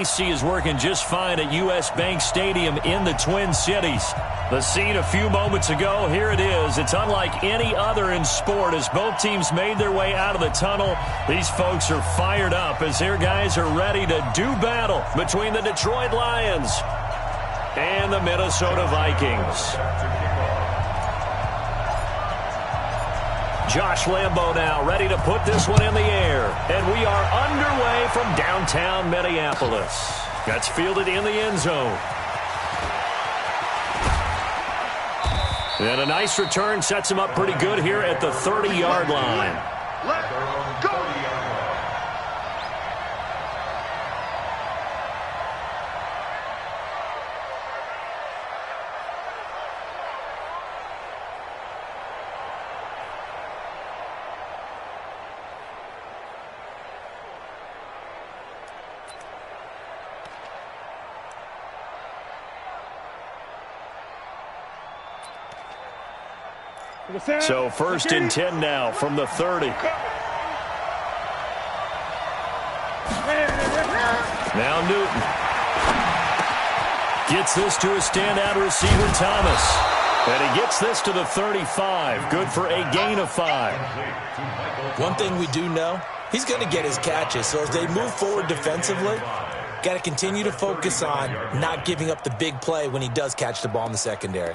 AC is working just fine at U.S. Bank Stadium in the Twin Cities. The scene a few moments ago, here it is. It's unlike any other in sport as both teams made their way out of the tunnel. These folks are fired up as their guys are ready to do battle between the Detroit Lions and the Minnesota Vikings. Josh Lambeau now ready to put this one in the air. And we are underway from downtown Minneapolis. That's fielded in the end zone. And a nice return sets him up pretty good here at the 30-yard line. Let's go! So 1st and 10 now from the 30. Now Newton. Gets this to a standout receiver, Thomas. And he gets this to the 35. Good for a gain of 5. One thing we do know, he's going to get his catches. So as they move forward defensively, got to continue to focus on not giving up the big play when he does catch the ball in the secondary.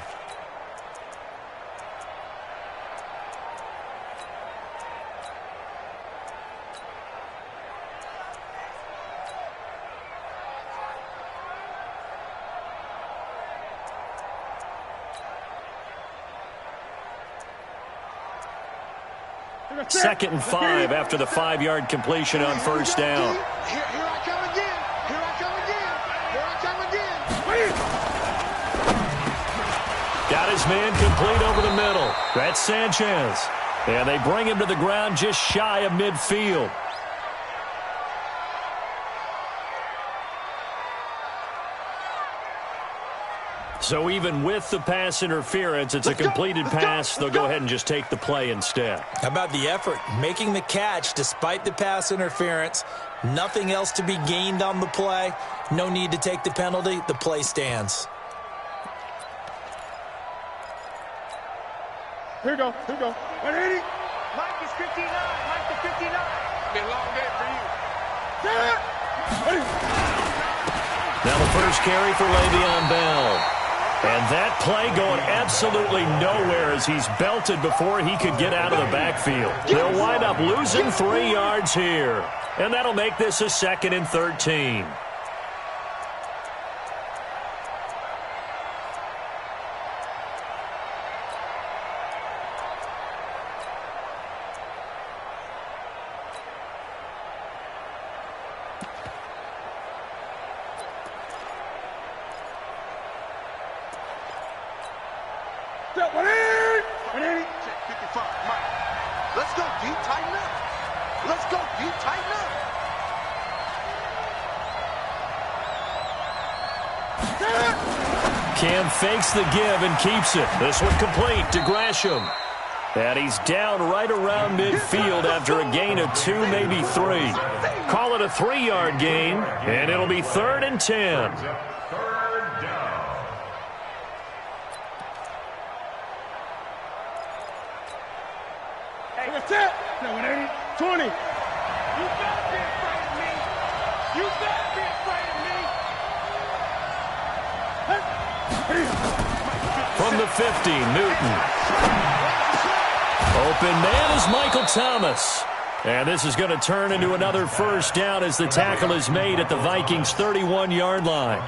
Second and 5 after the 5-yard completion on first down. Here I come again. Here I come again. Here I come again. Got his man complete over the middle. That's Sanchez. And they bring him to the ground just shy of midfield. So even with the pass interference, it's a completed pass. They'll go ahead and just take the play instead. How about the effort? Making the catch despite the pass interference. Nothing else to be gained on the play. No need to take the penalty. The play stands. Here we go. Here we go. 180. Mike is 59. Mike is 59. Be a long day for you. Now the first carry for Le'Veon Bell. And that play going absolutely nowhere as he's belted before he could get out of the backfield. They'll wind up losing 3 yards here. And that'll make this a 2nd and 13. Let's go deep, tighten up. Let's go deep, tighten up. Cam fakes the give and keeps it. This one complete to Gresham. And he's down right around midfield after a gain of 2, maybe 3. Call it a 3-yard gain, and it'll be 3rd and 10. That's it. No, 180. 20. You better be afraid of me. You better be afraid of me. From the 50, Newton. Open man is Michael Thomas. And this is going to turn into another first down as the tackle is made at the Vikings' 31-yard line.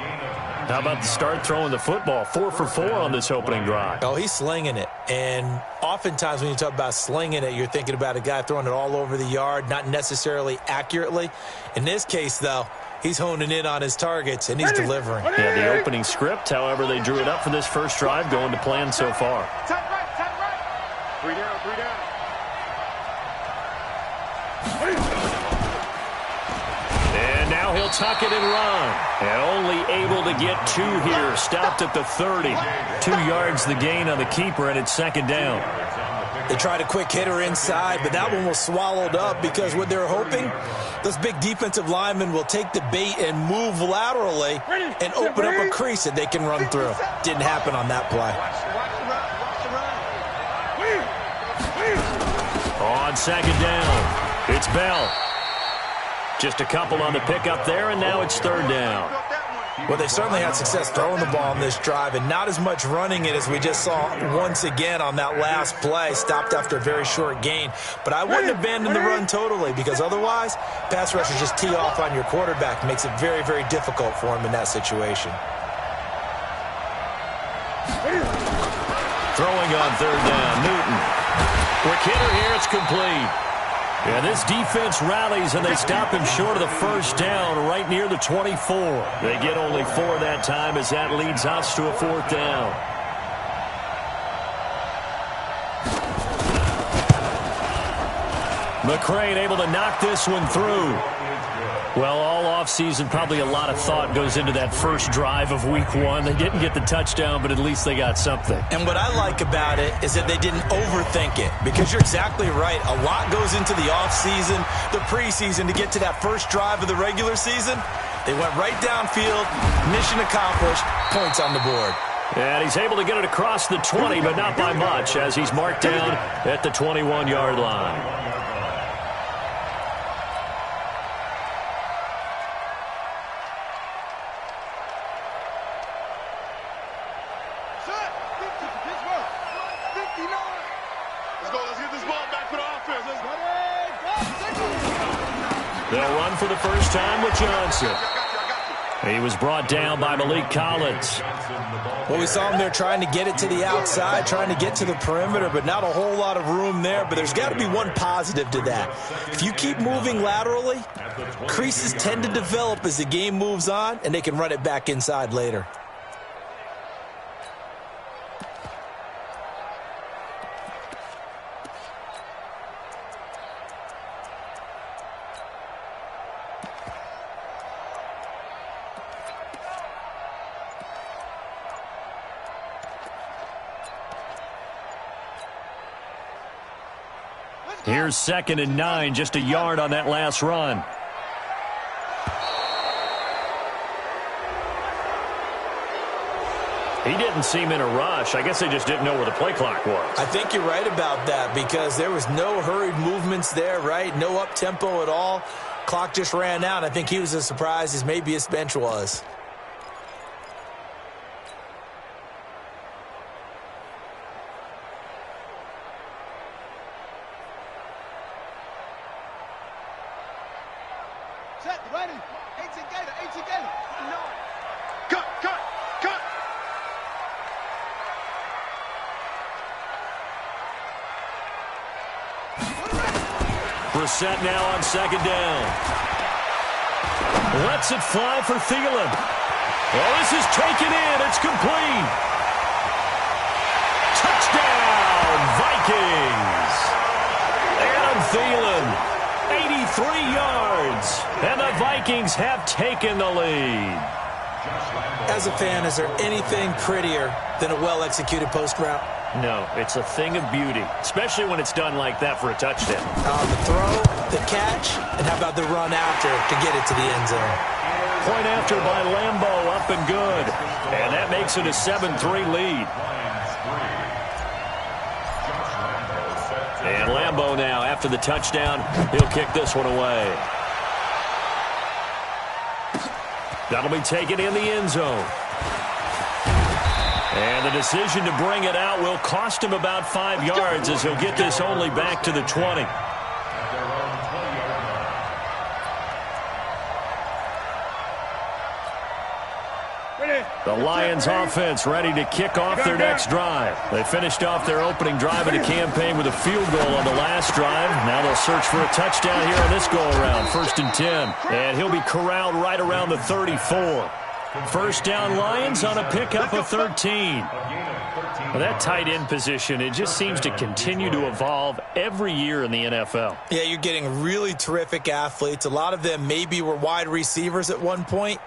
How about the start throwing the football? 4 for 4 on this opening drive. Oh, he's slinging it. And oftentimes when you talk about slinging it, you're thinking about a guy throwing it all over the yard, not necessarily accurately. In this case, though, he's honing in on his targets, and he's delivering. Yeah, the opening script, however, they drew it up for this first drive, going to plan so far. Tight right, tight right. 3 down, 3 down. And now he'll tuck it and run. And only able to get 2 here. Stopped at the 30. 2 yards the gain on the keeper, and it's 2nd down. They tried a quick hitter inside, but that one was swallowed up because what they're hoping, those big defensive linemen will take the bait and move laterally and open up a crease that they can run through. Didn't happen on that play. On second down, it's Bell. Just a couple on the pickup there, and now it's third down. Well, they certainly had success throwing the ball on this drive and not as much running it as we just saw once again on that last play. Stopped after a very short gain. But I wouldn't abandon the run totally because otherwise, pass rushers just tee off on your quarterback. Makes it very, very difficult for him in that situation. Throwing on third down, Newton. Quick hitter here, it's complete. Yeah, this defense rallies, and they stop him short of the first down right near the 24. They get only 4 that time as that leads us to a fourth down. McCrane able to knock this one through. Well, all offseason, probably a lot of thought goes into that first drive of week 1. They didn't get the touchdown, but at least they got something. And what I like about it is that they didn't overthink it, because you're exactly right. A lot goes into the offseason, the preseason to get to that first drive of the regular season. They went right downfield, mission accomplished, points on the board. And he's able to get it across the 20, but not by much, as he's marked down at the 21-yard line. They'll run for the first time with Johnson. He was brought down by Malik Collins. Well, we saw him there trying to get it to the outside, trying to get to the perimeter, but not a whole lot of room there. But there's got to be one positive to that. If you keep moving laterally, creases tend to develop as the game moves on, and they can run it back inside later. Here's 2nd and 9, just a yard on that last run. He didn't seem in a rush. I guess they just didn't know where the play clock was. I think you're right about that because there was no hurried movements there, right? No up-tempo at all. Clock just ran out. I think he was as surprised as maybe his bench was. Set now on 2nd down. Lets it fly for Thielen. Oh, this is taken in. It's complete. Touchdown, Vikings. Adam Thielen, 83 yards. And the Vikings have taken the lead. As a fan, is there anything prettier than a well-executed post route? No, it's a thing of beauty, especially when it's done like that for a touchdown. The throw, the catch, and how about the run after to get it to the end zone? Point after by Lambeau, up and good. And that makes it a 7-3 lead. And Lambeau now, after the touchdown, he'll kick this one away. That'll be taken in the end zone. And the decision to bring it out will cost him about 5 yards as he'll get this only back to the 20. The Lions offense ready to kick off their next drive. They finished off their opening drive of the campaign with a field goal on the last drive. Now they'll search for a touchdown here on this go-around, 1st and 10. And he'll be corralled right around the 34. First down Lions on a pickup of 13. Well, that tight end position, it just seems to continue to evolve every year in the NFL. Yeah, you're getting really terrific athletes. A lot of them maybe were wide receivers at one point.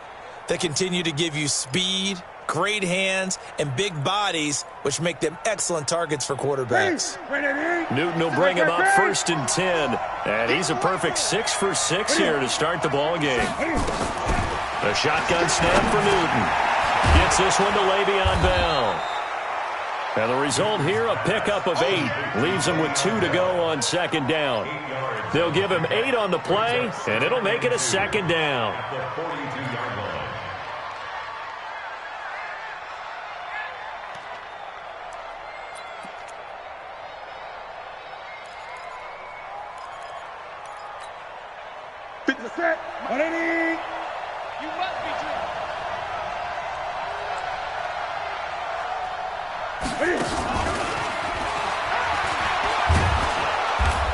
They continue to give you speed, great hands, and big bodies, which make them excellent targets for quarterbacks. Newton will bring him up 1st and 10. And he's a perfect 6 for 6 here to start the ball game. A shotgun snap for Newton. Gets this one to Le'Veon Bell. And the result here, a pickup of 8. Leaves him with 2 to go on 2nd down. They'll give him 8 on the play, and it'll make it a 2nd down. Set. 180. You must be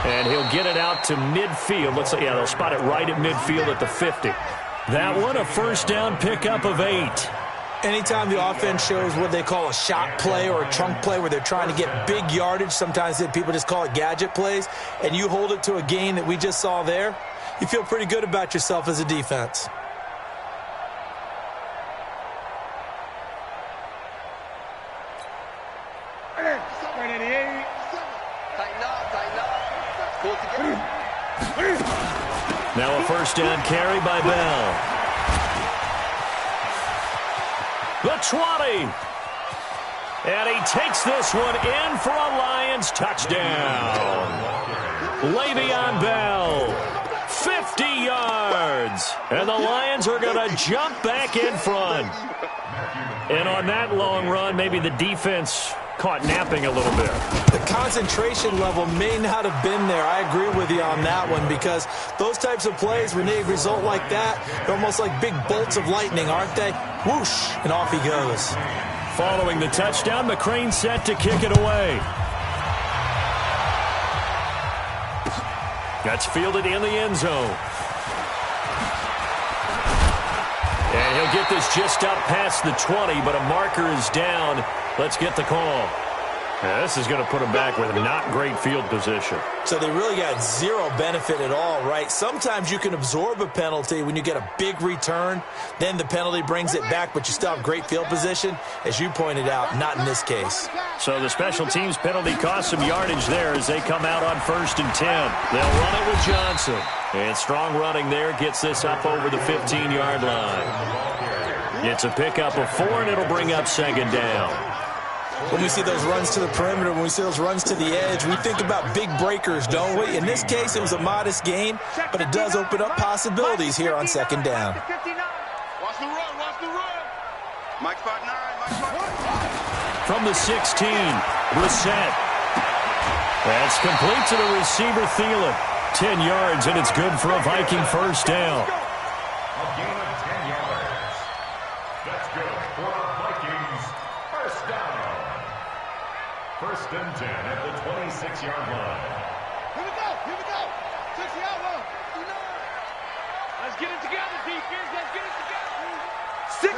And he'll get it out to midfield. Let's say, yeah, they'll spot it right at midfield at the 50. That one, a 1st down pickup of 8. Anytime the offense shows what they call a shot play or a chunk play where they're trying to get big yardage, sometimes people just call it gadget plays, and you hold it to a gain that we just saw there, you feel pretty good about yourself as a defense. Now a 1st down carry by Bell. The 20. And he takes this one in for a Lions touchdown. Le'Veon Bell, 50 yards. And the Lions are going to jump back in front. And on that long run, maybe the defense caught napping a little bit. The concentration level may not have been there. I agree with you on that one, because those types of plays, when they result like that, they're almost like big bolts of lightning, aren't they? Whoosh, and off he goes. Following the touchdown, McCrane set to kick it away. That's fielded in the end zone. And he'll get this just up past the 20, but a marker is down. Let's get the call. Yeah, this is going to put him back with not great field position. So they really got zero benefit at all, right? Sometimes you can absorb a penalty when you get a big return. Then the penalty brings it back, but you still have great field position. As you pointed out, not in this case. So the special teams penalty cost some yardage there as they come out on 1st and 10. They'll run it with Johnson. And strong running there gets this up over the 15-yard line. It's a pickup of 4, and it'll bring up 2nd down. When we see those runs to the perimeter, when we see those runs to the edge, we think about big breakers, don't we? In this case, it was a modest gain, but it does open up possibilities here on 2nd down. Watch the run, watch the run. Mike spot 9, Mike spot 9. From the 16, Brissett. That's complete to the receiver, Thielen. 10 yards, and it's good for a Viking 1st down. A gain of 10 yards. That's good for a Vikings 1st down. 1st and 10 at the 26-yard line. Here we go, 6-yard line. Let's get it together, defense, let's get it together. 6.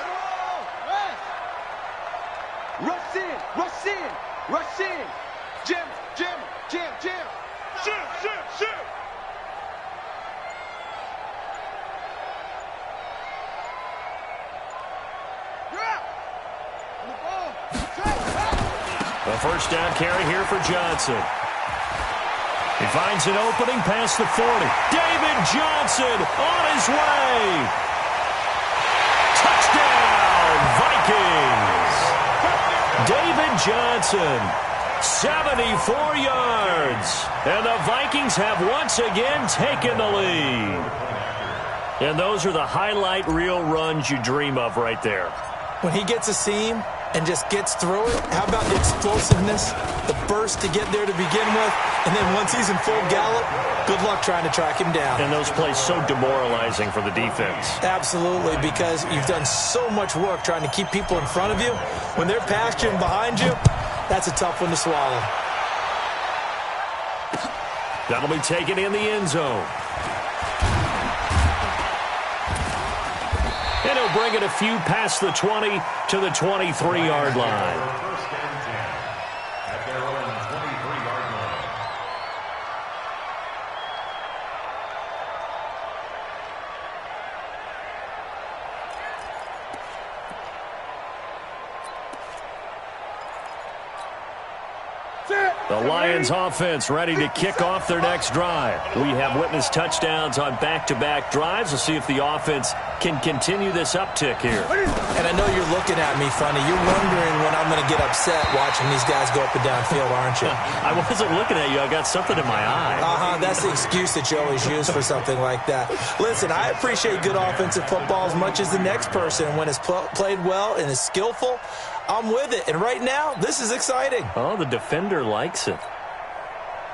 Rush in, rush in, rush in. Jim, Jim, Jim, Jim. Jim, Jim, Jim. A 1st down carry here for Johnson. He finds an opening past the 40. David Johnson on his way. Touchdown, Vikings. David Johnson, 74 yards. And the Vikings have once again taken the lead. And those are the highlight reel runs you dream of right there. When he gets a seam and just gets through it, how about the explosiveness, the burst to get there to begin with, and then once he's in full gallop, good luck trying to track him down. And those plays so demoralizing for the defense. Absolutely, because you've done so much work trying to keep people in front of you. When they're past you and behind you, that's a tough one to swallow. That'll be taken in the end zone. And he'll bring it a few past the 20 to the 23-yard line. 1st and 10 at their own 23-yard line. The Lions offense ready to kick off their next drive. We have witnessed touchdowns on back-to-back drives. We'll see if the offense can continue this uptick here. And I know you're looking at me funny. You're wondering when I'm going to get upset watching these guys go up and down field, aren't you? I wasn't looking at you. I got something in my eye. That's the excuse that you always use for something like that. Listen, I appreciate good offensive football as much as the next person. When it's played well and is skillful, I'm with it. And right now, this is exciting. Oh, the defender likes it.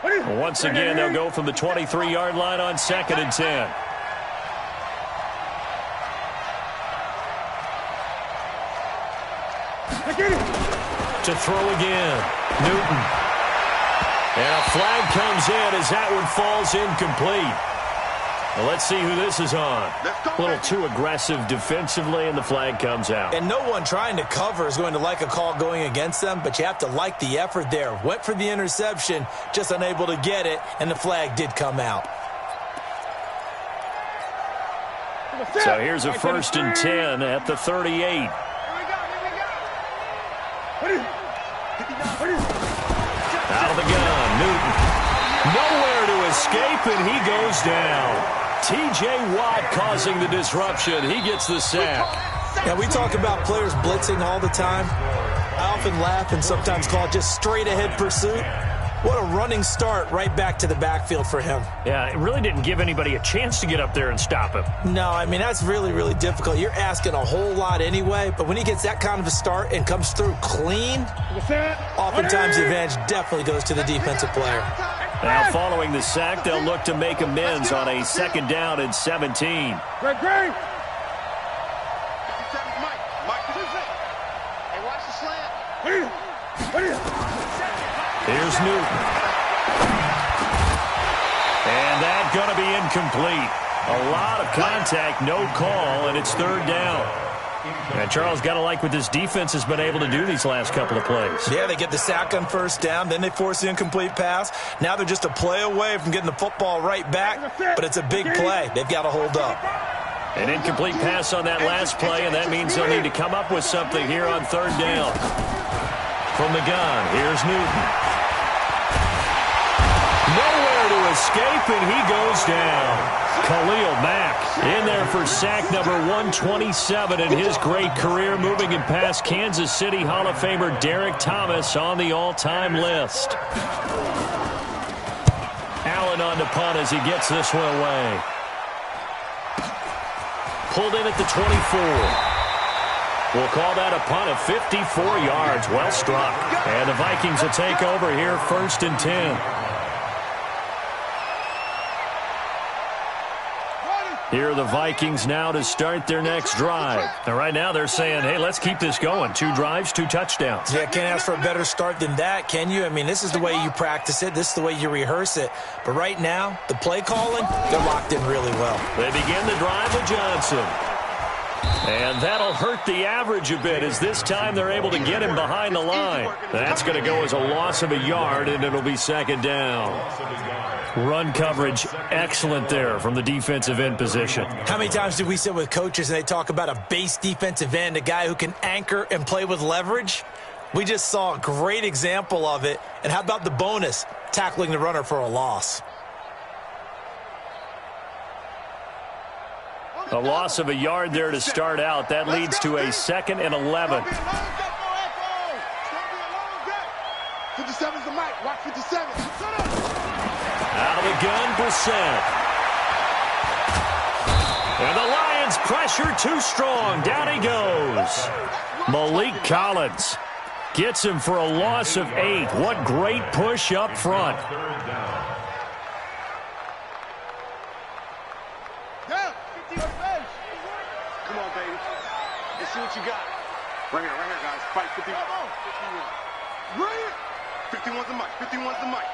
Once again, they'll go from the 23-yard line on 2nd and 10. To throw again, Newton. And a flag comes in as that one falls incomplete. Well, let's see who this is on. A little too aggressive defensively, and the flag comes out. And no one trying to cover is going to like a call going against them, but you have to like the effort there. Went for the interception, just unable to get it, and the flag did come out. So here's a 1st and 10 at the 38. Out of the gun, Newton. Nowhere to escape, and he goes down. T.J. Watt causing the disruption. He gets the sack. Now, we talk about players blitzing all the time. I often laugh and sometimes call it just straight-ahead pursuit. What a running start right back to the backfield for him. Yeah, it really didn't give anybody a chance to get up there and stop him. No, I mean, that's really, really difficult. You're asking a whole lot anyway, but when he gets that kind of a start and comes through clean, oftentimes the advantage definitely goes to the defensive player. Now, following the sack, they'll look to make amends on a 2nd down and 17. Great. Hey, watch the slant. Here's Newton. And that's going to be incomplete. A lot of contact, no call, and it's 3rd down. And Charles, got to like what this defense has been able to do these last couple of plays. Yeah, they get the sack on 1st down, then they force the incomplete pass. Now they're just a play away from getting the football right back, but it's a big play. They've got to hold up. An incomplete pass on that last play, and that means they'll need to come up with something here on 3rd down. From the gun, here's Newton. Nowhere to escape, and he goes down. Khalil Mack in there for sack number 127 in his great career, moving it past Kansas City Hall of Famer Derek Thomas on the all-time list. Allen on the punt as he gets this one away. Pulled in at the 24. We'll call that a punt of 54 yards. Well struck. And the Vikings will take over here, 1st and 10. Here are the Vikings now to start their next drive. And right now they're saying, hey, let's keep this going. 2 drives, 2 touchdowns. Yeah, can't ask for a better start than that, can you? I mean, this is the way you practice it. This is the way you rehearse it. But right now, the play calling, they're locked in really well. They begin the drive with Johnson. And that'll hurt the average a bit as this time they're able to get him behind the line. That's going to go as a loss of a yard, and it'll be 2nd down. Run coverage, excellent there from the defensive end position. How many times do we sit with coaches and they talk about a base defensive end, a guy who can anchor and play with leverage? We just saw a great example of it. And how about the bonus, tackling the runner for a loss? A loss of a yard there to start out. That leads to a 2nd and 11. 57's the mic. Watch 57. Out of the gun, Brissett. And the Lions pressure too strong. Down he goes. Malik Collins gets him for a loss of 8. What great push up front. Come on, baby. Let's see what you got. Right here, guys. Fight 51. 51. Right here. 51's the mic. 51's the mic.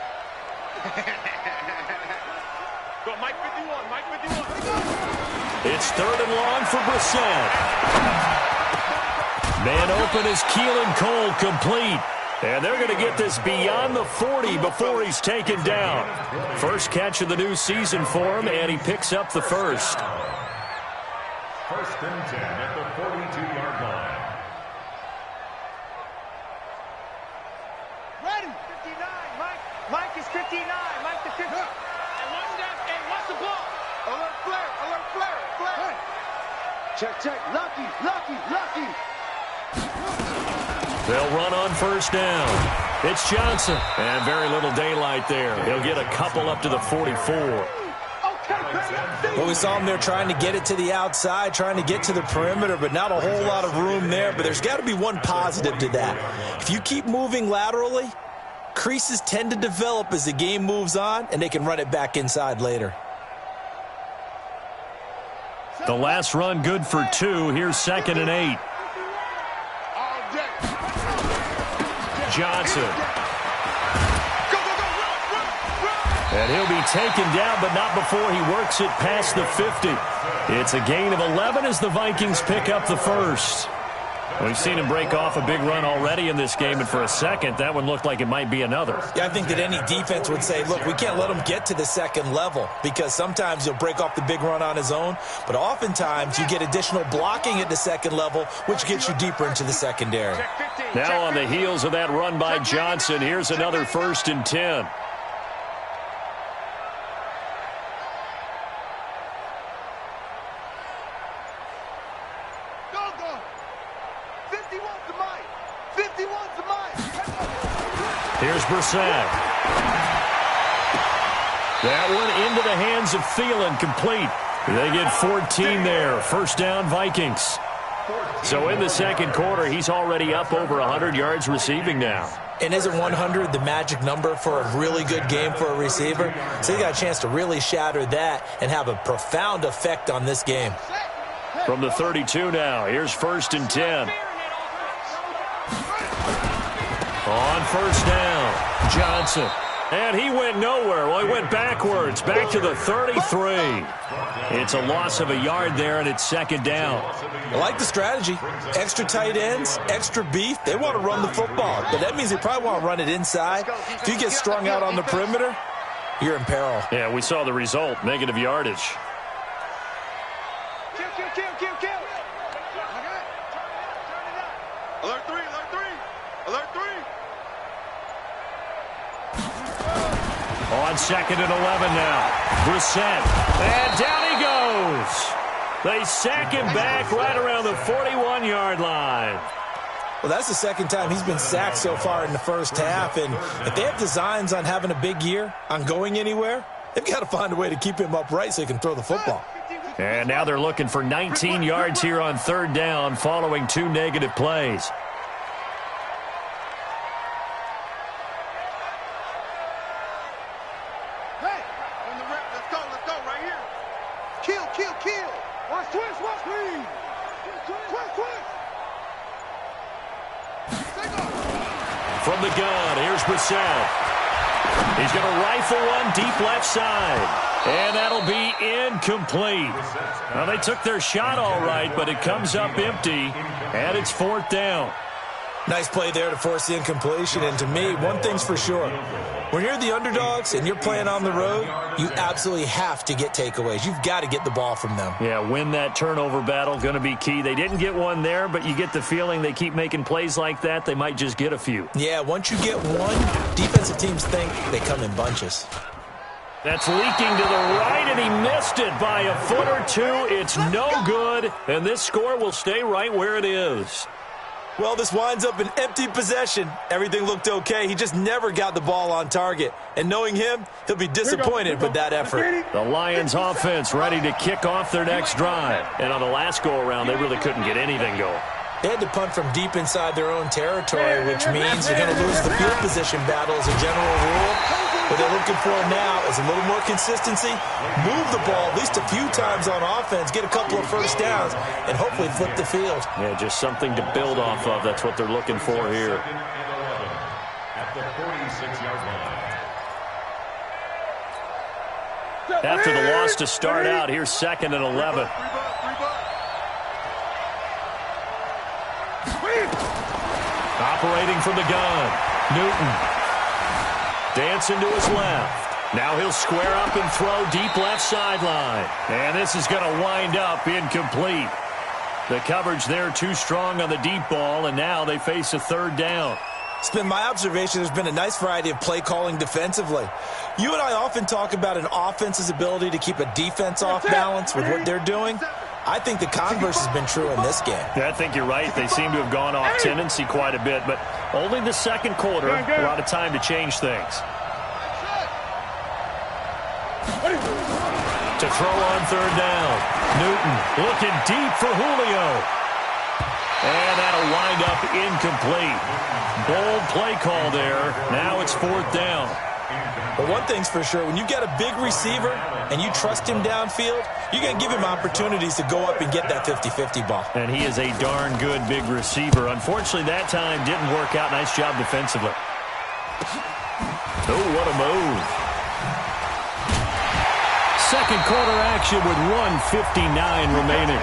Go, Mike 51. Mike 51. It's 3rd and long for Brissett. Man open is Keelan Cole, complete. And they're going to get this beyond the 40 before he's taken down. First catch of the new season for him, and he picks up the first. 1st and 10 at the 42-yard line. Ready. 59, Mike. Check, check. Lucky, lucky, lucky. They'll run on first down. It's Johnson. And very little daylight there. He'll get a couple up to the 44. Well, we saw him there trying to get it to the outside, trying to get to the perimeter, but not a whole lot of room there. But there's got to be one positive to that. If you keep moving laterally, creases tend to develop as the game moves on, and they can run it back inside later. The last run good for 2. Here's 2nd and 8. Johnson. And he'll be taken down, but not before he works it past the 50. It's a gain of 11 as the Vikings pick up the first. We've seen him break off a big run already in this game, and for a second, that one looked like it might be another. Yeah, I think that any defense would say, look, we can't let him get to the second level, because sometimes he'll break off the big run on his own, but oftentimes you get additional blocking at the second level, which gets you deeper into the secondary. Now on the heels of that run by Johnson, here's another 1st and 10. Here's Brissett. That one into the hands of Thielen, complete. They get 14 there. First down, Vikings. So in the second quarter, he's already up over 100 yards receiving now. And isn't 100 the magic number for a really good game for a receiver? So he got a chance to really shatter that and have a profound effect on this game. From the 32 now, here's 1st and 10. On first down, Johnson. And he went nowhere. Well, he went backwards, back to the 33. It's a loss of a yard there, and it's 2nd down. I like the strategy. Extra tight ends, extra beef. They want to run the football, but that means they probably want to run it inside. If you get strung out on the perimeter, you're in peril. Yeah, we saw the result, negative yardage. Kill. Alert 3, alert 3. Alert 3. On 2nd and 11 now. Brissett. And down he goes. They sack him back right around the 41-yard line. Well, that's the second time he's been sacked so far in the first half. And if they have designs on having a big year, on going anywhere, they've got to find a way to keep him upright so he can throw the football. And now they're looking for 19 yards here on 3rd down following 2 negative plays. Kill. Watch twist, please. Twist. From the gun, here's Brissett. He's going to rifle one deep left side. And that'll be incomplete. Well, they took their shot all right, but it comes up empty, and it's 4th down. Nice play there to force the incompletion. And to me, one thing's for sure. When you're the underdogs and you're playing on the road, you absolutely have to get takeaways. You've got to get the ball from them. Yeah, win that turnover battle, going to be key. They didn't get one there, but you get the feeling they keep making plays like that, they might just get a few. Yeah, once you get one, defensive teams think they come in bunches. That's leaking to the right, and he missed it by a foot or 2. It's no good, and this score will stay right where it is. Well, this winds up an empty possession. Everything looked okay. He just never got the ball on target. And knowing him, he'll be disappointed with that effort. The Lions offense ready to kick off their next drive. And on the last go-around, they really couldn't get anything going. They had to punt from deep inside their own territory, which means you're going to lose the field position battle as a general rule. What they're looking for now is a little more consistency, move the ball at least a few times on offense, get a couple of first downs, and hopefully flip the field. Yeah, just something to build off of. That's what they're looking for here. At the 46-yard line. After the loss to start out, here's 2nd and 11. Operating from the gun, Newton. Dancing to his left. Now he'll square up and throw deep left sideline. And this is going to wind up incomplete. The coverage there too strong on the deep ball, and now they face a 3rd down. It's been my observation there's been a nice variety of play calling defensively. You and I often talk about an offense's ability to keep a defense off balance with what they're doing. I think the converse has been true in this game. Yeah, I think you're right. They seem to have gone off tendency quite a bit, but only the second quarter, a lot of time to change things. To throw on third down. Newton looking deep for Julio. And that'll wind up incomplete. Bold play call there. Now it's fourth down. But one thing's for sure, when you get a big receiver and you trust him downfield, you're going to give him opportunities to go up and get that 50-50 ball. And he is a darn good big receiver. Unfortunately, that time didn't work out. Nice job defensively. Oh, what a move. Second quarter action with 1:59 remaining.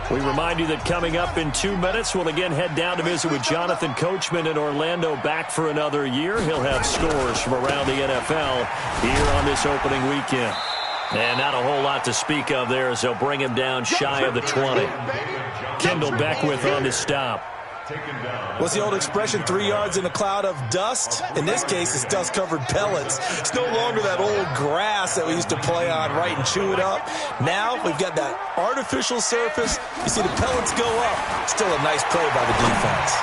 We remind you that coming up in 2 minutes, we'll again head down to visit with Jonathan Coachman in Orlando, back for another year. He'll have scores from around the NFL here on this opening weekend. And not a whole lot to speak of there as they'll bring him down shy of the 20. Kendall Beckwith on the stop. What's the old expression, 3 yards in a cloud of dust? In this case, it's dust-covered pellets. It's no longer that old grass that we used to play on, right, and chew it up. Now we've got that artificial surface. You see the pellets go up. Still a nice play by the defense.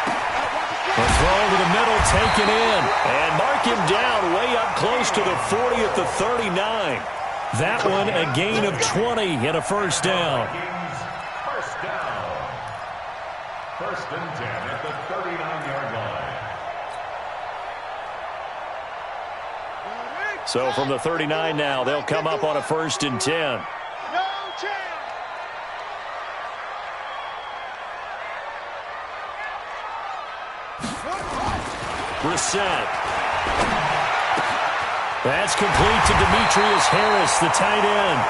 The throw to the middle, taken in. And mark him down way up close to the 40 at the 39. That one a gain of 20 and a first down. First and 10 at the 39-yard line. So from the 39 now, they'll come up on a first and 10. No chance. Brissett. That's complete to Demetrius Harris, the tight end.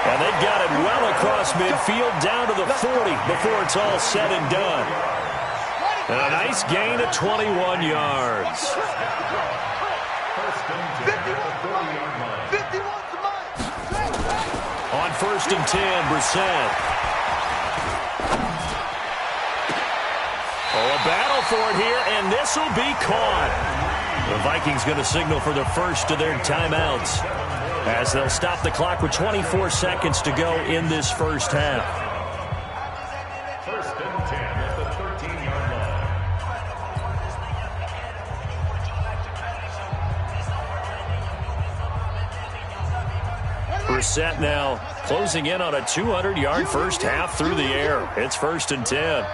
And they've got it well across midfield, down to the 40 before it's all said and done. And a nice gain of 21 yards. First and 10 at the 40-yard line. 51's the mark. On first and 10, Brissett. Oh, a battle for it here, and this will be caught. The Vikings going to signal for the first of their timeouts as they'll stop the clock with 24 seconds to go in this first half. First and 10 at the 13-yard line. Brissett now closing in on a 200-yard first half through the air. It's first and 10.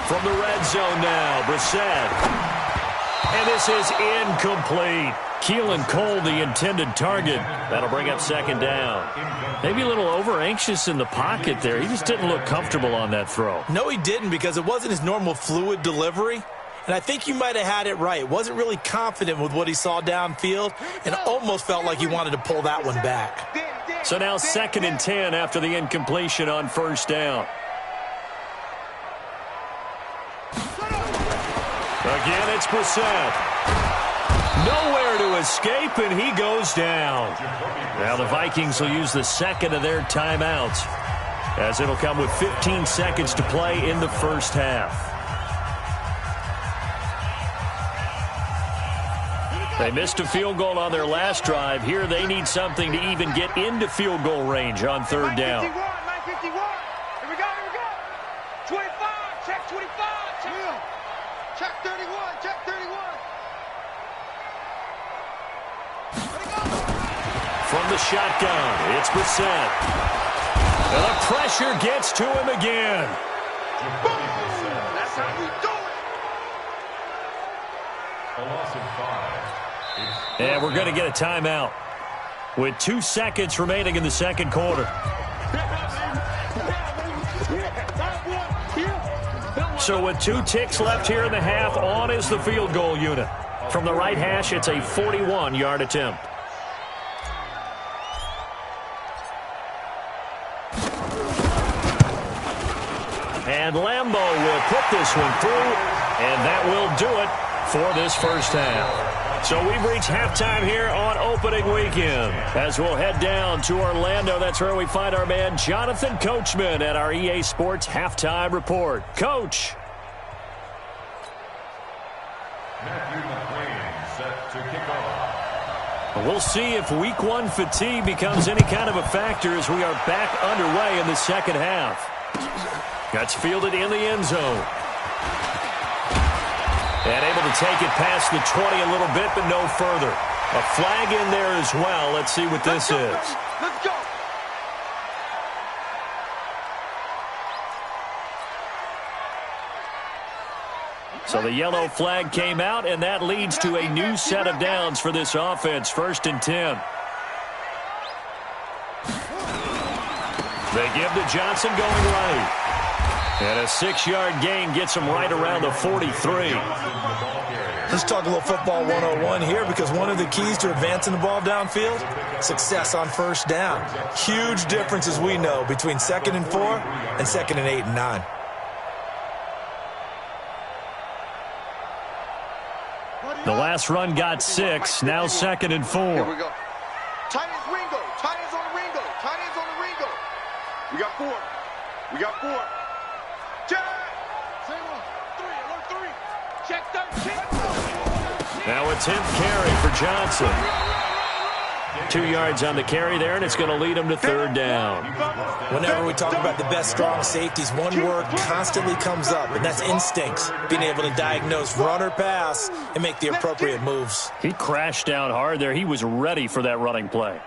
From the red zone now, Brissett. And this is incomplete. Keelan Cole, the intended target. That'll bring up second down. Maybe a little over-anxious in the pocket there. He just didn't look comfortable on that throw. No, he didn't, because it wasn't his normal fluid delivery. And I think you might have had it right. Wasn't really confident with what he saw downfield and almost felt like he wanted to pull that one back. So now second and 10 after the incompletion on first down. Again, it's Brissett. Nowhere to escape, and he goes down. Now the Vikings will use the second of their timeouts, as it'll come with 15 seconds to play in the first half. They missed a field goal on their last drive. Here they need something to even get into field goal range on third down. 951. Here we go. 25. Check 25. Check 31. Check 31. From the shotgun, it's Brissett. And the pressure gets to him again. That's how we do it. A loss of 5. And we're going to get a timeout with 2 seconds remaining in the second quarter. So with 2 ticks left here in the half, on is the field goal unit. From the right hash, it's a 41-yard attempt. And Lambo will put this one through, and that will do it for this first half. So we've reached halftime here on opening weekend. As we'll head down to Orlando, that's where we find our man Jonathan Coachman at our EA Sports Halftime Report. Coach. Matthew McClain set to kick off. We'll see if week one fatigue becomes any kind of a factor as we are back underway in the second half. That's fielded in the end zone. And able to take it past the 20 a little bit, but no further. A flag in there as well. Let's see what this is. Let's go. So the yellow flag came out, and that leads to a new set of downs for this offense. 1st and 10. They give to Johnson going right. And a 6-yard gain gets him right around the 43. Let's talk a little football 101 here, because one of the keys to advancing the ball downfield, success on first down. Huge difference, as we know, between 2nd and 4 and 2nd and 8 and 9. The last run got 6. Now 2nd and 4. Here we go. Tight ends Ringo. Tight ends on the Ringo. Tight ends on the Ringo. We got 4. We got 4. Check. Say 1. 3. Alert 3. Check 13. Now a 10th carry for Johnson. 2 yards on the carry there, and it's going to lead him to 3rd down. Whenever we talk about the best strong safeties, one word constantly comes up, and that's instincts. Being able to diagnose run or pass and make the appropriate moves. He crashed down hard there. He was ready for that running play.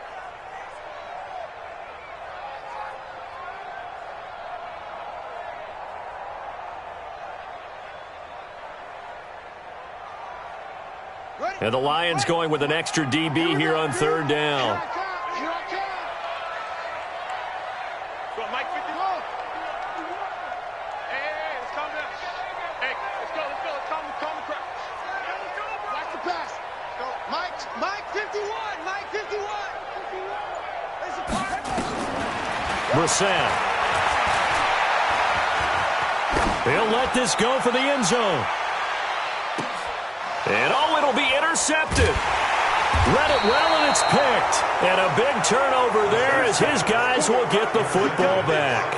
And the Lions going with an extra DB here on 3rd down. Go, Mike 51. Hey, let's calm down. Hey, let's go. Calm the crowd. Watch the pass. Go, Mike 51. Mike 51. There's a part. Brissett. He'll let this go for the end zone. And it'll be intercepted. Read it well, and it's picked. And a big turnover there as his guys will get the football back.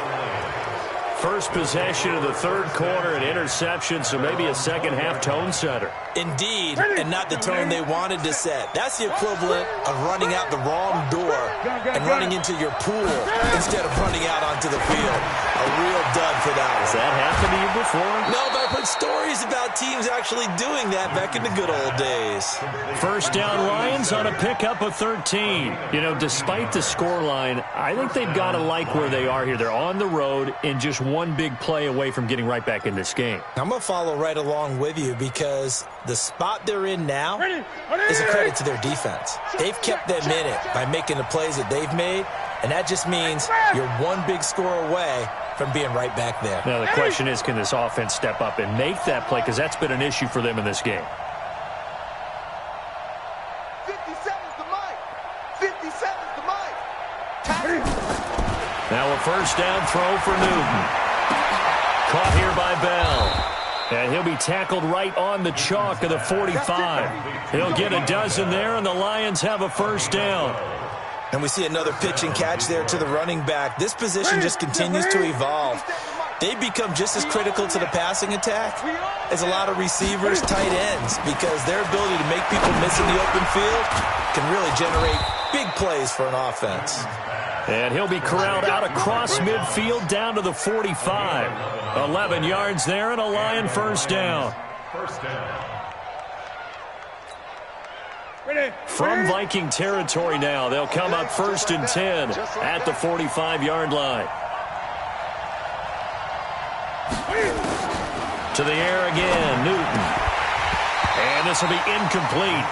First possession of the 3rd quarter, an interception, so maybe a second-half tone setter. Indeed, and not the tone they wanted to set. That's the equivalent of running out the wrong door and running into your pool instead of running out onto the field. A real dud for that one. Has that happened to you before? No, but I've heard stories about teams actually doing that back in the good old days. 1st down Lions on a pickup of 13. You know, despite the scoreline, I think they've got to like where they are here. They're on the road and just one big play away from getting right back in this game. I'm going to follow right along with you, because the spot they're in now is a credit to their defense. They've kept them in it by making the plays that they've made, and that just means you're one big score away from being right back there. Now, the question is, can this offense step up and make that play? Because that's been an issue for them in this game. 57's the Mike. 57's the Mike. Now a 1st down throw for Newton. Caught here by Bell. And he'll be tackled right on the chalk of the 45. He'll get a dozen there, and the Lions have a 1st down. And we see another pitch and catch there to the running back. This position just continues to evolve. They become just as critical to the passing attack as a lot of receivers, tight ends, because their ability to make people miss in the open field can really generate big plays for an offense. And he'll be corralled out across midfield down to the 45. 11 yards there, and a Lion 1st down. From Viking territory now, they'll come up 1st and 10 at the 45-yard line. To the air again, Newton. And this will be incomplete.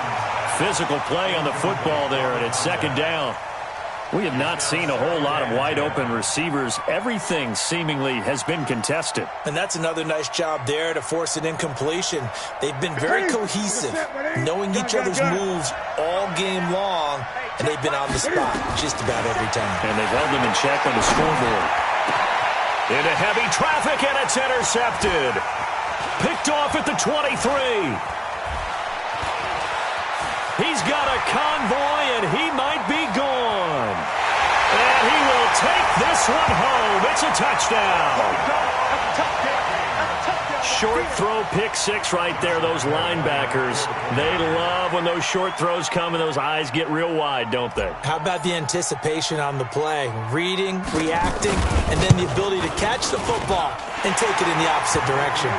Physical play on the football there, and it's 2nd down. We have not seen a whole lot of wide-open receivers. Everything seemingly has been contested. And that's another nice job there to force an incompletion. They've been very cohesive, knowing each other's moves all game long, and they've been on the spot just about every time. And they've held them in check on the scoreboard. Into heavy traffic, and it's intercepted. Picked off at the 23. He's got a convoy, and he might be gone. And he will take this one home. It's a touchdown. Short throw, pick six right there, those linebackers. They love when those short throws come and those eyes get real wide, don't they? How about the anticipation on the play? Reading, reacting, and then the ability to catch the football and take it in the opposite direction.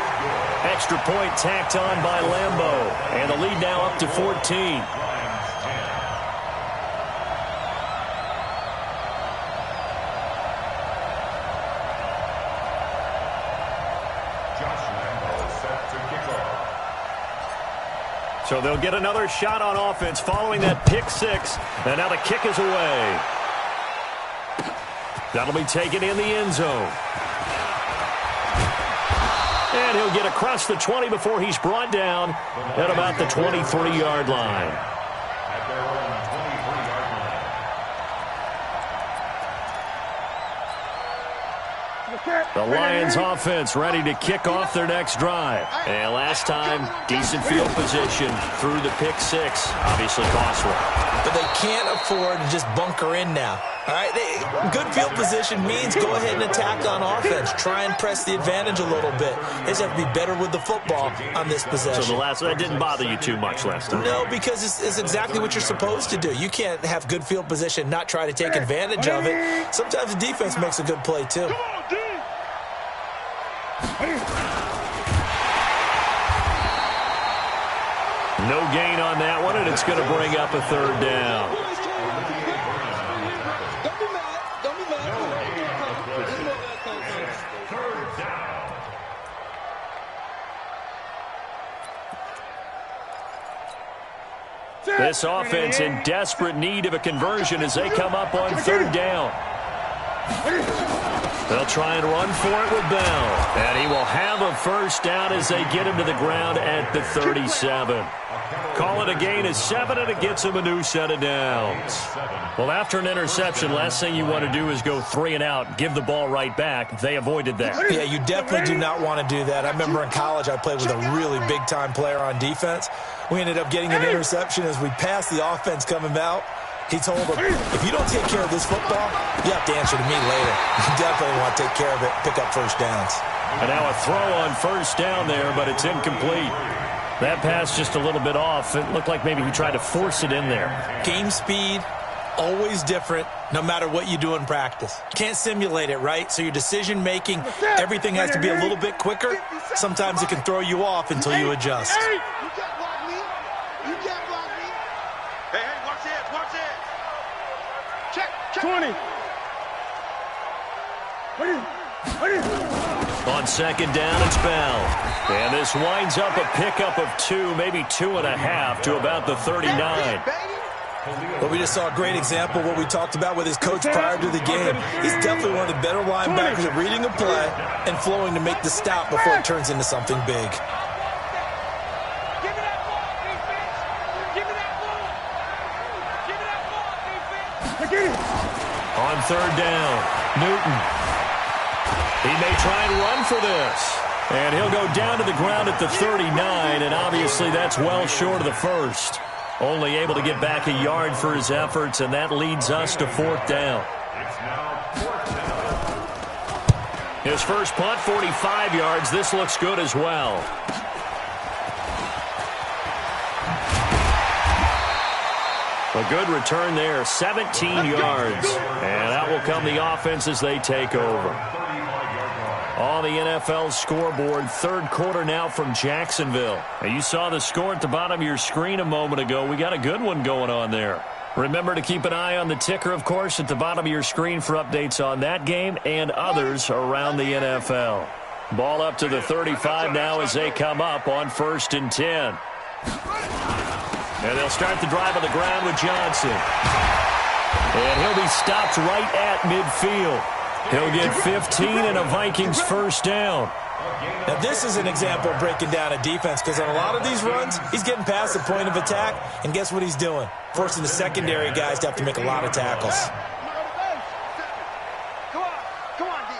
Extra point tacked on by Lambeau. And the lead now up to 14. So they'll get another shot on offense following that pick six. And now the kick is away. That'll be taken in the end zone. And he'll get across the 20 before he's brought down at about the 23-yard line. The Lions offense ready to kick off their next drive. And last time, decent field position through the pick six. Obviously costly. But they can't afford to just bunker in now. All right, good field position means go ahead and attack on offense. Try and press the advantage a little bit. They just have to be better with the football on this possession. So that didn't bother you too much last time? No, because it's exactly what you're supposed to do. You can't have good field position, not try to take advantage of it. Sometimes the defense makes a good play, too. No gain on that one, and it's going to bring up a third down. This offense in desperate need of a conversion as they come up on third down. They'll try and run for it with Bell. And he will have a first down as they get him to the ground at the 37. Call it a gain of 7, and it gets him a new set of downs. Well, after an interception, last thing you want to do is go 3 and out, give the ball right back. They avoided that. Yeah, you definitely do not want to do that. I remember in college I played with a really big-time player on defense. We ended up getting an interception as we passed the offense coming out. He told him, if you don't take care of this football, you have to answer to me later. You definitely want to take care of it, pick up first downs. And now a throw on first down there, but it's incomplete. That pass just a little bit off. It looked like maybe he tried to force it in there. Game speed, always different, no matter what you do in practice. Can't simulate it, right? So your decision-making, everything has to be a little bit quicker. Sometimes it can throw you off until you adjust. You can't block me. You can't block me. Hey, watch this, watch this. Check. 20. On second down, it's Bell. And this winds up a pickup of 2, maybe 2.5 to about the 39. Well, we just saw a great example of what we talked about with his coach prior to the game. He's definitely one of the better linebackers at reading a play and flowing to make the stop before it turns into something big. On third down, Newton. He may try and run for this. And he'll go down to the ground at the 39, and obviously that's well short of the first. Only able to get back a yard for his efforts, and that leads us to fourth down. His first punt, 45 yards. This looks good as well. A good return there, 17 yards. And out will come the offense as they take over. On the NFL scoreboard, third quarter now from Jacksonville. Now, you saw the score at the bottom of your screen a moment ago. We got a good one going on there. Remember to keep an eye on the ticker, of course, at the bottom of your screen for updates on that game and others around the NFL. Ball up to the 35 now as they come up on 1st and 10. And they'll start the drive on the ground with Johnson. And he'll be stopped right at midfield. He'll get 15 and a Vikings first down. Now, this is an example of breaking down a defense because on a lot of these runs, he's getting past the point of attack, and guess what he's doing? Forcing the secondary guys to have to make a lot of tackles. Come on, D.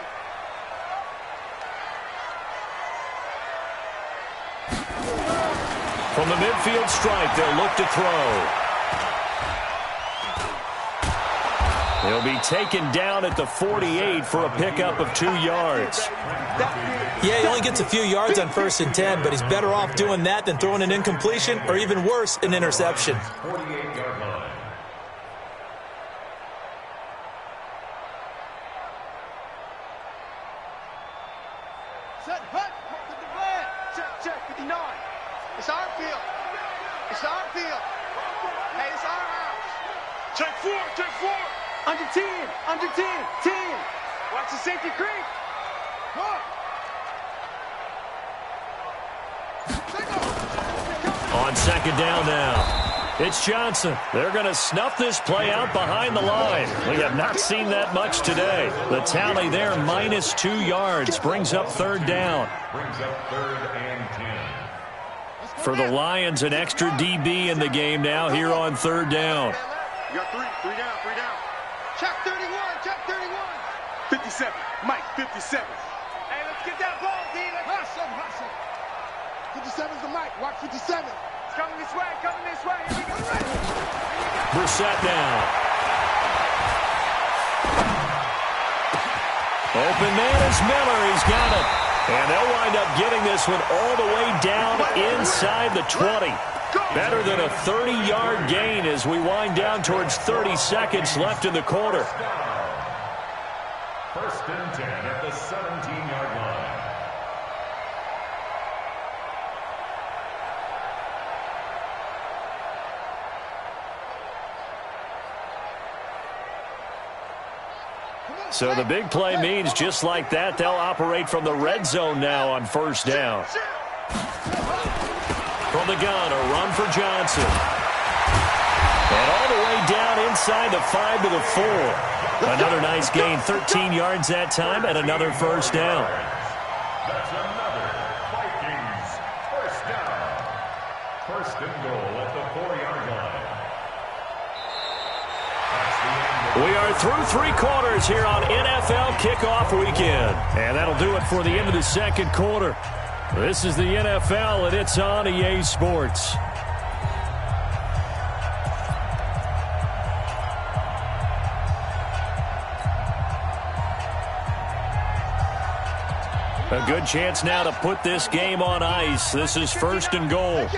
From the midfield stripe, they'll look to throw. He'll be taken down at the 48 for a pickup of 2 yards. Yeah, he only gets a few yards on 1st and 10, but he's better off doing that than throwing an incompletion or even worse, an interception. 48-yard line. Set, hut, to the flag. Check, 59. It's our field. It's our field. Hey, it's our house. Check 4. Under 10, 10. Watch the safety creep. On 2nd down now. It's Johnson. They're going to snuff this play out behind the line. We have not seen that much today. The tally there, -2 yards, brings up 3rd down. Brings up 3rd and 10. For the Lions, an extra DB in the game now here on 3rd down. You got 3 down. Check 31. 57. Mike, 57. Hey, let's get that ball, D. Let's hustle. 57's the Mike. Watch 57. It's coming this way. Here we go. Brissett now. Open man is Miller. He's got it. And they'll wind up getting this one all the way down inside the 20. Better than a 30-yard gain as we wind down towards 30 seconds left in the quarter. 1st and 10 at the 17-yard line. So the big play means just like that, they'll operate from the red zone now on 1st down. From the gun, a run for Johnson. And all the way down inside the 5 to the 4. Another nice gain, 13 yards that time, and another 1st down. That's another Vikings 1st down. 1st and goal at the 4-yard line. We are through 3 quarters here on NFL Kickoff Weekend. And that'll do it for the end of the 2nd quarter. This is the NFL, and it's on EA Sports. A good chance now to put this game on ice. This is 1st and goal.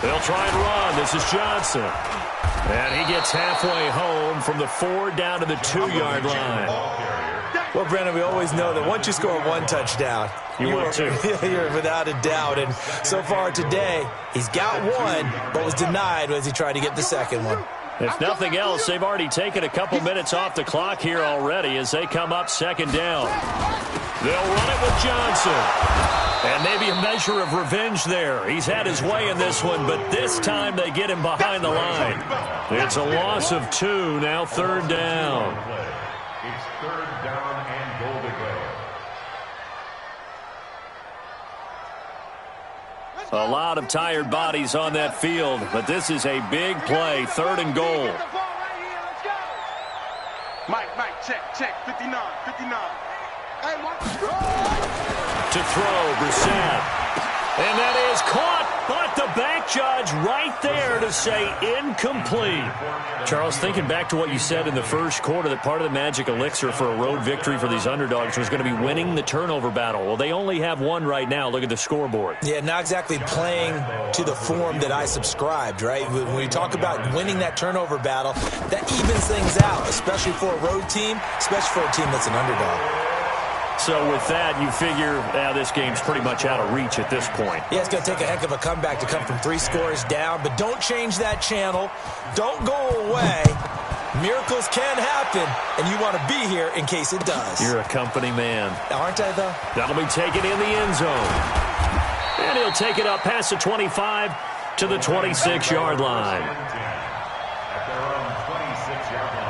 They'll try and run. This is Johnson. And he gets halfway home from the 4 down to the 2-yard line. Well, Brandon, we always know that once you score 1 touchdown, you're without a doubt. And so far today, he's got 1, but was denied as he tried to get the 2nd one. If nothing else, they've already taken a couple minutes off the clock here already as they come up 2nd down. They'll run it with Johnson. And maybe a measure of revenge there. He's had his way in this one, but this time they get him behind the line. It's a loss of 2, now 3rd down. It's 3rd down and goal to go. A lot of tired bodies on that field, but this is a big play, 3rd and goal. Mike, check, 59. Hey, watch the To throw, Brissett. And that is caught, but the back judge right there to say incomplete. Charles, thinking back to what you said in the 1st quarter, that part of the magic elixir for a road victory for these underdogs was going to be winning the turnover battle. Well, they only have 1 right now. Look at the scoreboard. Yeah, not exactly playing to the form that I subscribed, right? When we talk about winning that turnover battle, that evens things out, especially for a road team, especially for a team that's an underdog. So with that, you figure this game's pretty much out of reach at this point. Yeah, it's going to take a heck of a comeback to come from 3 scores down, but don't change that channel. Don't go away. Miracles can happen, and you want to be here in case it does. You're a company man. Aren't I, though? That'll be taken in the end zone. And he'll take it up past the 25 to the 26-yard line. At their own 26-yard line.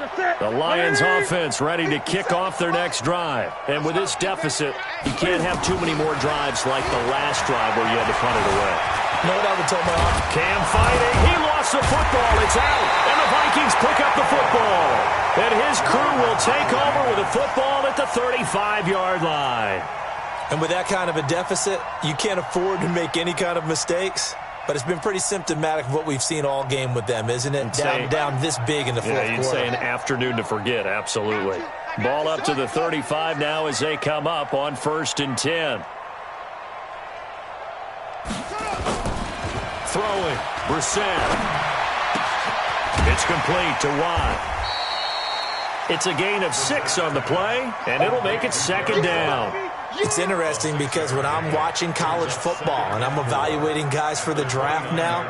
The Lions offense ready to kick off their next drive. And with this deficit, you can't have too many more drives like the last drive where you had to punt it away. You know what I would tell my offense? Cam fighting. He lost the football. It's out. And the Vikings pick up the football. And his crew will take over with a football at the 35-yard line. And with that kind of a deficit, you can't afford to make any kind of mistakes. But it's been pretty symptomatic of what we've seen all game with them, isn't it? Down this big in the fourth quarter. You'd say an afternoon to forget, absolutely. Ball up to the 35 now as they come up on 1st and 10. Throwing, Brissett. It's complete to Watt. It's a gain of 6 on the play, and it'll make it 2nd down. It's interesting because when I'm watching college football and I'm evaluating guys for the draft now,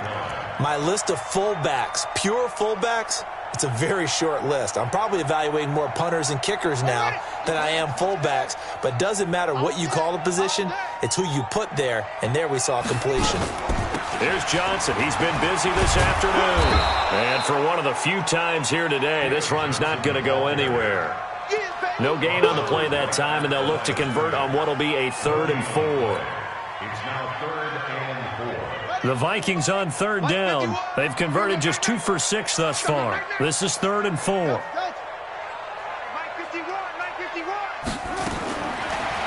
my list of fullbacks, pure fullbacks, it's a very short list. I'm probably evaluating more punters and kickers now than I am fullbacks, but it doesn't matter what you call the position, it's who you put there, and there we saw completion. There's Johnson. He's been busy this afternoon. And for one of the few times here today, this run's not going to go anywhere. No gain on the play that time, and they'll look to convert on what will be a 3rd and 4. It's now 3rd and 4. The Vikings on 3rd down. They've converted just 2 for 6 thus far. This is 3rd and 4.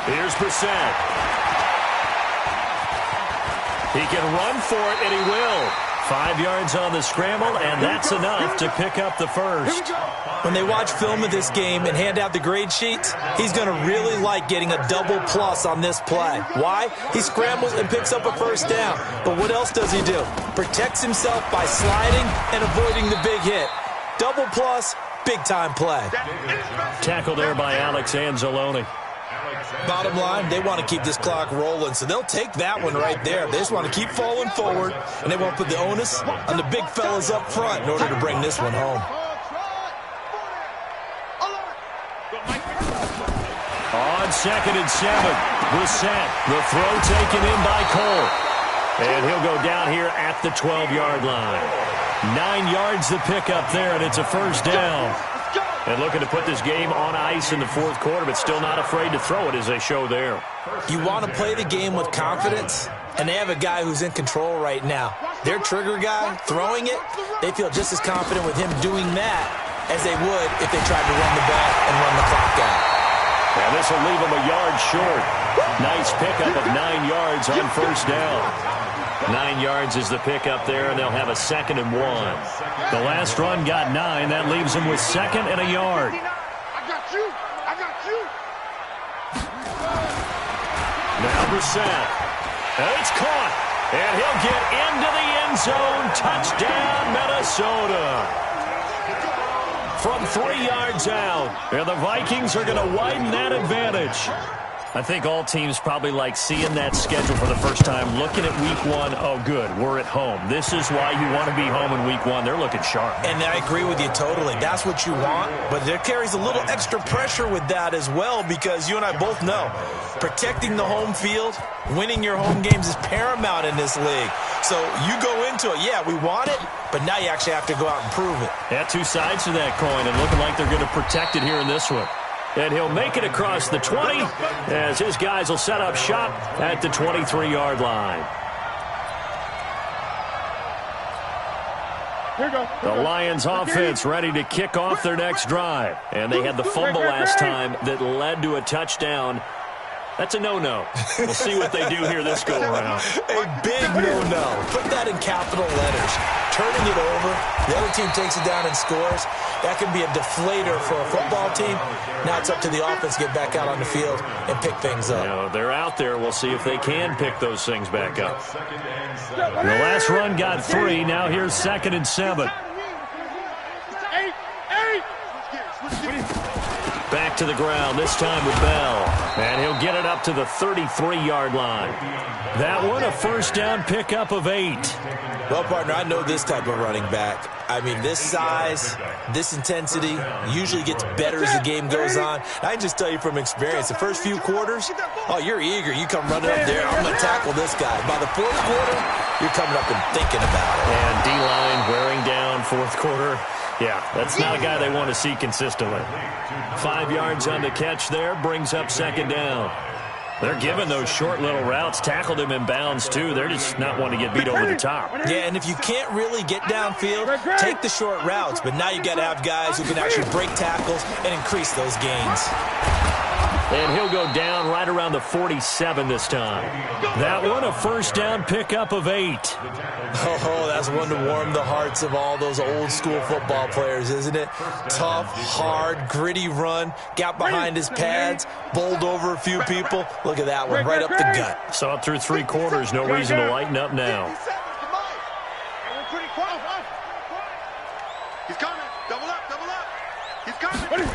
Here's Brissett. He can run for it, and he will. 5 yards on the scramble, and that's enough to pick up the first. When they watch film of this game and hand out the grade sheets, he's going to really like getting a double plus on this play. Why? He scrambles and picks up a 1st down. But what else does he do? Protects himself by sliding and avoiding the big hit. Double plus, big-time play. Tackle there by Alex Anzalone. Bottom line, they want to keep this clock rolling, so they'll take that one right there. They just want to keep falling forward, and they want to put the onus on the big fellas up front in order to bring this one home. On 2nd and 7, Brissett, the throw taken in by Cole. And he'll go down here at the 12-yard line. 9 yards the pickup there, and it's a 1st down. And looking to put this game on ice in the 4th quarter, but still not afraid to throw it as they show there. You want to play the game with confidence, and they have a guy who's in control right now. Their trigger guy, throwing it, they feel just as confident with him doing that as they would if they tried to run the ball and run the clock out. And this will leave them a yard short. Nice pickup of 9 yards on 1st down. 9 yards is the pickup there, and they'll have a 2nd and 1. The last run got 9. That leaves them with 2nd and a yard. Now Brissett. It's caught. And he'll get into the end zone. Touchdown, Minnesota. From 3 yards out. And the Vikings are going to widen that advantage. I think all teams probably like seeing that schedule for the first time, looking at week 1. Oh, good, we're at home. This is why you want to be home in week 1. They're looking sharp. And I agree with you totally. That's what you want, but there carries a little extra pressure with that as well because you and I both know protecting the home field, winning your home games is paramount in this league. So you go into it, yeah, we want it, but now you actually have to go out and prove it. Yeah, 2 sides to that coin, and looking like they're going to protect it here in this one. And he'll make it across the 20 as his guys will set up shop at the 23-yard line. The Lions offense ready to kick off their next drive. And they had the fumble last time that led to a touchdown. That's a no-no. We'll see what they do here this go-around. A big no-no. Put that in capital letters. Turning it over, the other team takes it down and scores. That can be a deflator for a football team. Now it's up to the offense to get back out on the field and pick things up. You know, they're out there. We'll see if they can pick those things back up. The last run got 3. Now here's 2nd and 7. Back to the ground, this time with Bell. And he'll get it up to the 33-yard line. That one, a 1st down pickup of 8. Well, partner, I know this type of running back. I mean, this size, this intensity usually gets better as the game goes on. I can just tell you from experience, the first few quarters, oh, you're eager. You come running up there, I'm going to tackle this guy. By the 4th quarter, you're coming up and thinking about it. And D-line wearing down 4th quarter. Yeah, that's not a guy they want to see consistently. 5 yards on the catch there, brings up second down. They're giving those short little routes, tackled him in bounds too. They're just not wanting to get beat over the top. Yeah, and if you can't really get downfield, take the short routes. But now you got to have guys who can actually break tackles and increase those gains. And he'll go down right around the 47 this time. That one, a first down pickup of 8. Oh, that's one to warm the hearts of all those old school football players, isn't it? Tough, hard, gritty run, got behind his pads, bowled over a few people. Look at that one, right up the gut. Saw it through 3 quarters, no reason to lighten up now. He's coming. Double up. He's coming.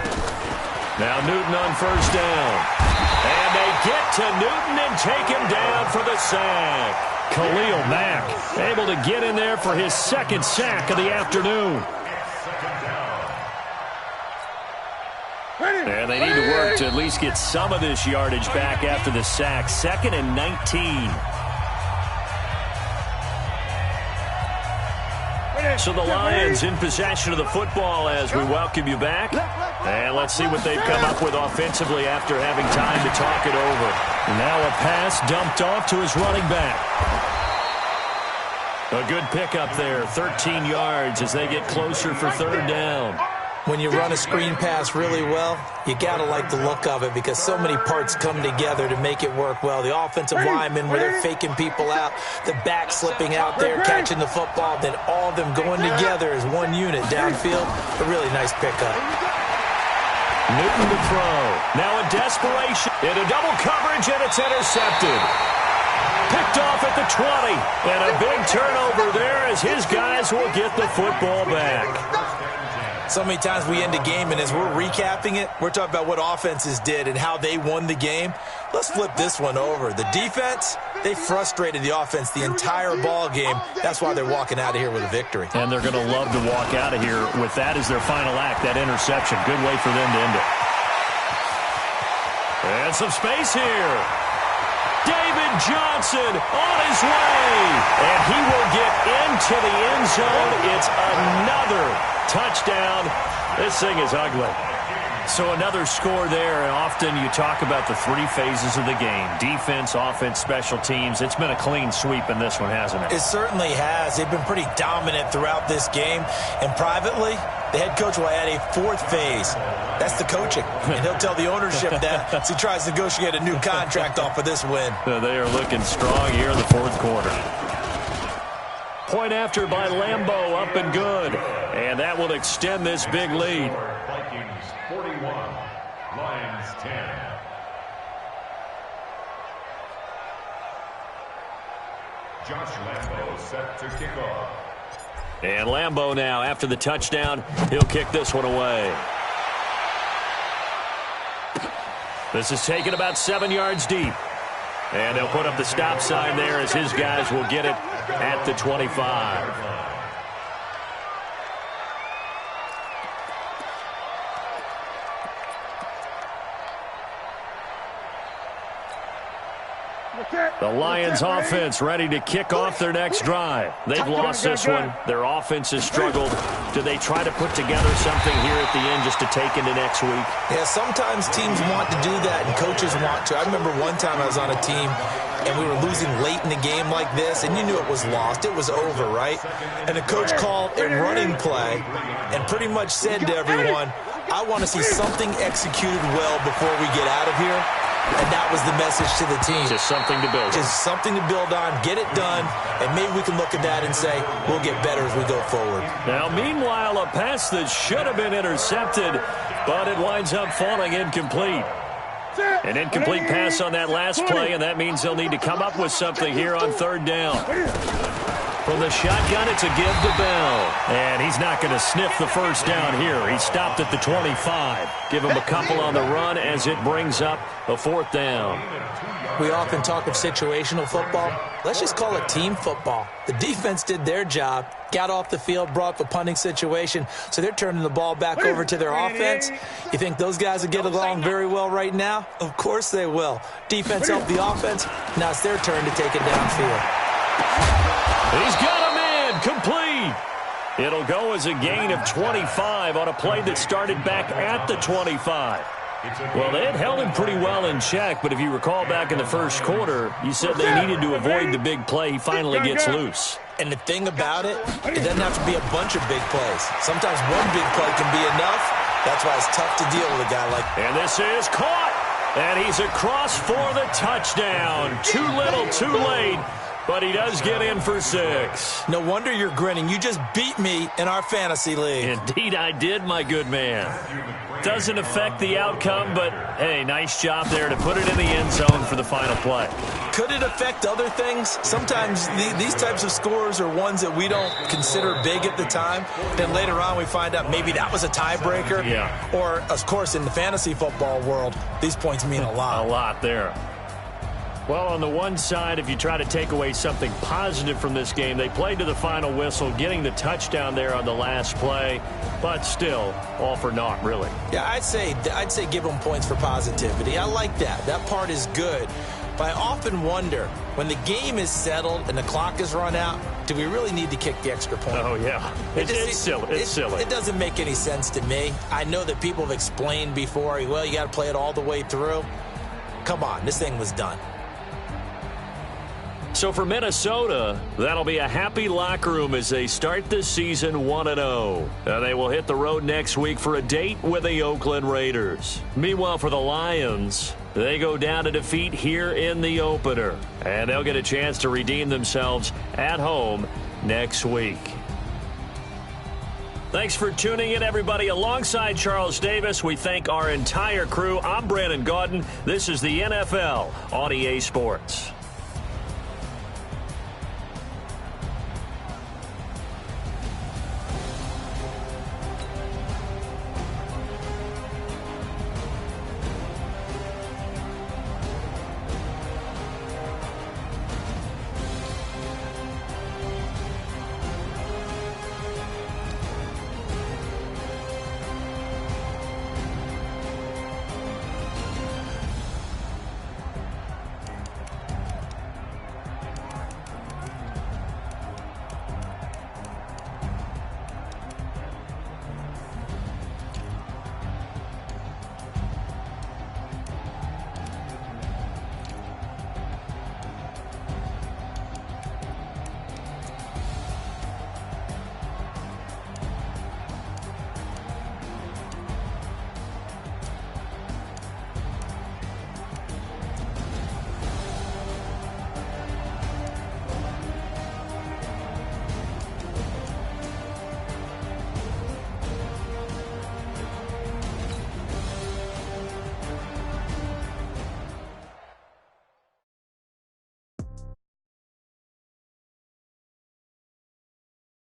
Now Newton on first down. And they get to Newton and take him down for the sack. Khalil Mack able to get in there for his second sack of the afternoon. And they need to work to at least get some of this yardage back after the sack. 2nd and 19. So the Lions in possession of the football as we welcome you back. And let's see what they've come up with offensively after having time to talk it over. Now a pass dumped off to his running back. A good pickup there, 13 yards as they get closer for third down. When you run a screen pass really well, you got to like the look of it because so many parts come together to make it work well. The offensive linemen where they're faking people out, the back slipping out there, catching the football, then all of them going together as one unit downfield. A really nice pickup. Newton to throw. Now a desperation into double coverage, and it's intercepted. Picked off at the 20. And a big turnover there as his guys will get the football back. So many times we end a game, and as we're recapping it, we're talking about what offenses did and how they won the game. Let's flip this one over. The defense, they frustrated the offense the entire ball game. That's why they're walking out of here with a victory. And they're going to love to walk out of here with that as their final act, that interception. Good way for them to end it. And some space here. David Johnson on his way. And he will get into the end zone. It's another touchdown. This thing is ugly. So another score there, and often you talk about the 3 phases of the game. Defense, offense, special teams. It's been a clean sweep in this one, hasn't it? It certainly has. They've been pretty dominant throughout this game. And privately, the head coach will add a 4th phase. That's the coaching. And he'll tell the ownership that as he tries to negotiate a new contract off of this win. They are looking strong here in the 4th quarter. Point after by Lambeau, up and good. And that will extend this big lead. Vikings 41, Lions 10. Josh Lambeau set to kick off. And Lambeau now, after the touchdown, he'll kick this one away. This is taken about 7 yards deep. And they'll put up the stop sign there as his guys will get it at the 25. The Lions offense ready to kick off their next drive. They've lost this one. Their offense has struggled. Do they try to put together something here at the end just to take into next week? Yeah, sometimes teams want to do that and coaches want to. I remember one time I was on a team and we were losing late in the game like this, and you knew it was lost. It was over, right? And the coach called a running play and pretty much said to everyone, I want to see something executed well before we get out of here. And that was the message to the team. Just something to build on. Just something to build on, get it done, and maybe we can look at that and say, we'll get better as we go forward. Now, meanwhile, a pass that should have been intercepted, but it winds up falling incomplete. An incomplete pass on that last play, and that means they'll need to come up with something here on third down. From the shotgun, it's a give to Bell. And he's not going to sniff the first down here. He stopped at the 25. Give him a couple on the run as it brings up a 4th down. We often talk of situational football. Let's just call it team football. The defense did their job, got off the field, brought up a punting situation, so they're turning the ball back over to their offense. You think those guys will get along very well right now? Of course they will. Defense helped the offense. Now it's their turn to take it downfield. He's got him in, complete. It'll go as a gain of 25 on a play that started back at the 25. Well, they had held him pretty well in check, but if you recall back in the first quarter, you said they needed to avoid the big play. He finally gets loose. And the thing about it doesn't have to be a bunch of big plays. Sometimes one big play can be enough. That's why it's tough to deal with a guy like that. And this is caught. And he's across for the touchdown. Too little, too late. But he does get in for 6. No wonder you're grinning. You just beat me in our fantasy league. Indeed I did, my good man. Doesn't affect the outcome, but, hey, nice job there to put it in the end zone for the final play. Could it affect other things? Sometimes these types of scores are ones that we don't consider big at the time. Then later on we find out maybe that was a tiebreaker. Yeah. Or, of course, in the fantasy football world, these points mean a lot. A lot there. Well, on the one side, if you try to take away something positive from this game, they played to the final whistle, getting the touchdown there on the last play, but still, all for naught, really. Yeah, I'd say give them points for positivity. I like that. That part is good. But I often wonder, when the game is settled and the clock is run out, do we really need to kick the extra point? Oh, yeah. It's silly. It's silly. It doesn't make any sense to me. I know that people have explained before, well, you got to play it all the way through. Come on, this thing was done. So for Minnesota, that'll be a happy locker room as they start the season 1-0. They will hit the road next week for a date with the Oakland Raiders. Meanwhile, for the Lions, they go down to defeat here in the opener. And they'll get a chance to redeem themselves at home next week. Thanks for tuning in, everybody. Alongside Charles Davis, we thank our entire crew. I'm Brandon Gaudin. This is the NFL on EA Sports.